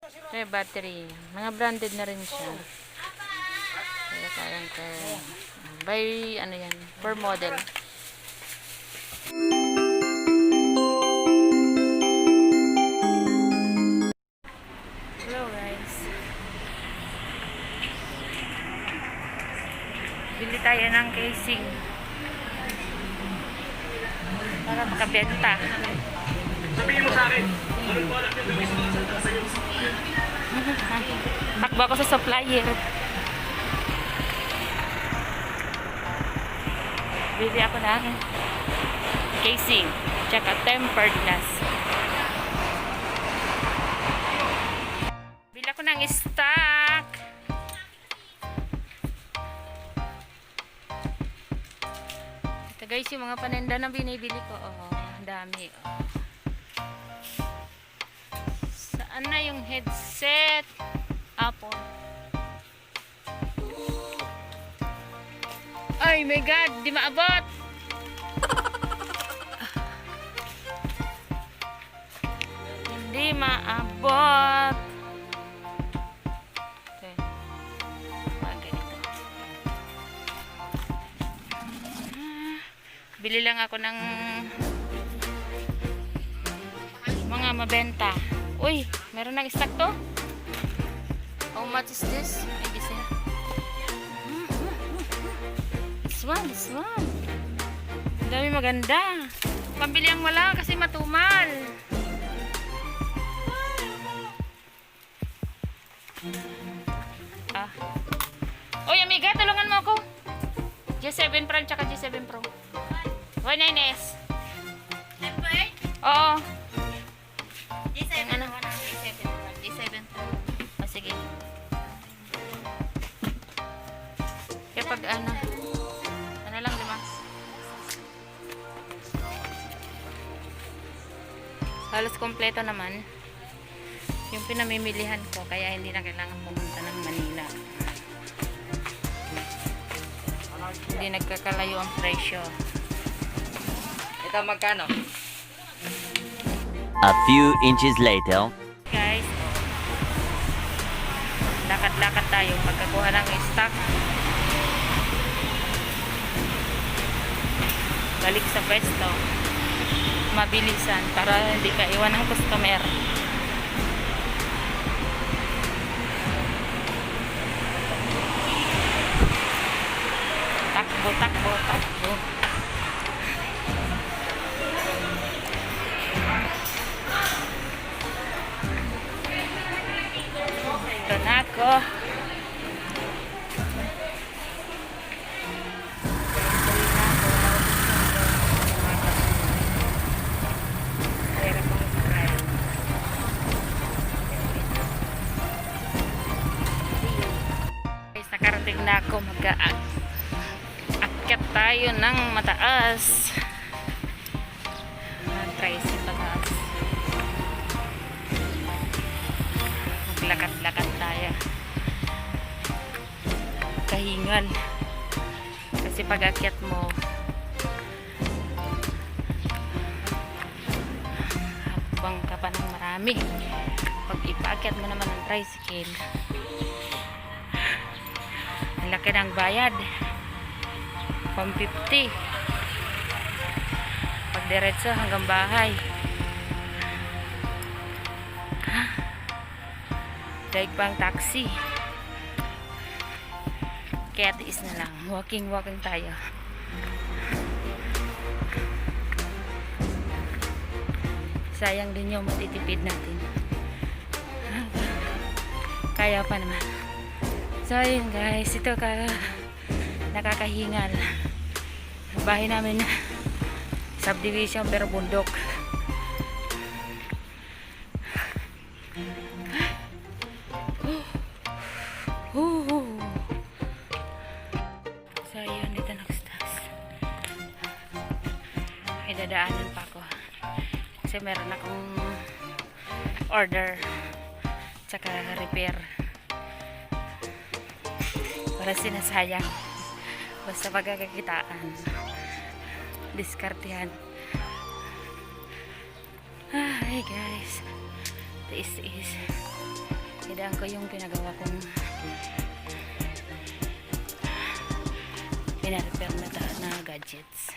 Kaya battery. Mga branded na rin siya. Kaya parang by ano yan, per model. Hello guys. Bili tayo ng casing para makabenta. Sabihin mo sa akin. Takbo ako sa supplier. Bili ako ng casing tsaka tempered glass. Bili ako ng stock. Ito guys yung mga paninda na binibili ko. Oh, ang dami. Oh. Saan na yung headset? Apple. Ay my god, di maabot. Hindi maabot. Okay. Ganito. Bili lang ako ng mga mabenta. Uy, meron ng stock to? How much is this? Medicine. This one. Ang dami maganda. Pambili ang wala kasi matumal. Ah. Oy, amiga, tulungan mo ako. G7 Pro tsaka G7 Pro. Y9S. Oo. G7 ano? G7 Pro. Oh, sige. Kapag ano lang, diba? Halos kompleto naman yung pinamimilihan ko, kaya hindi na kailangan pumunta ng Manila. Hindi nagkakalayo ang presyo. Ito magkano? A few inches later. Guys, lakad-lakad tayo pagkakuha ng stock. Balik sa pwesto. Mabilisan para hindi ka iwan ng customer. Takbo, takbo, takbo. Ito na ako. Guys, nakarating na ako. Mag-aakyat tayo ng mataas. Try sa mataas. Maglakad-lakad tayo. Kahingal. Kasi pag-akyat mo, habang ka pa ng marami. Pag ipaakyat mo naman ng tricycle, ang laki ng bayad. 150. Pag diretso hanggang bahay. Daig pang taxi. Kaya tiis na lang. Walking tayo. Sayang din yung matitipid natin. Kaya pa naman. So ayun guys, ito nakakahingal. Bahay namin subdivision pero bundok. So ayun, dito nag-stocks. May dadaanan pa ako. Kasi meron akong order tsaka repair. Para sinasayang. Basta pagkakakitaan. Diskartehan. Hi guys. This is Dinadaan ko yung pinagawa kong pinarepair na gadgets.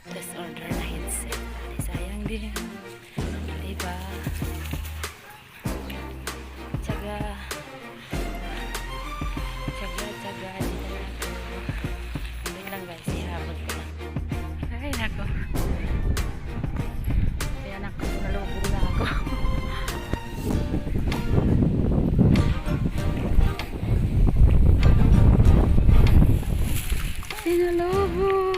Tapos order na headset. Di sayang din. Diba? Tsaga. Tsaga. Dito na ako. Wait lang guys. Ihabot ko lang. Ay, nako. Kaya nako. Nalubog na ako. Sinalubog.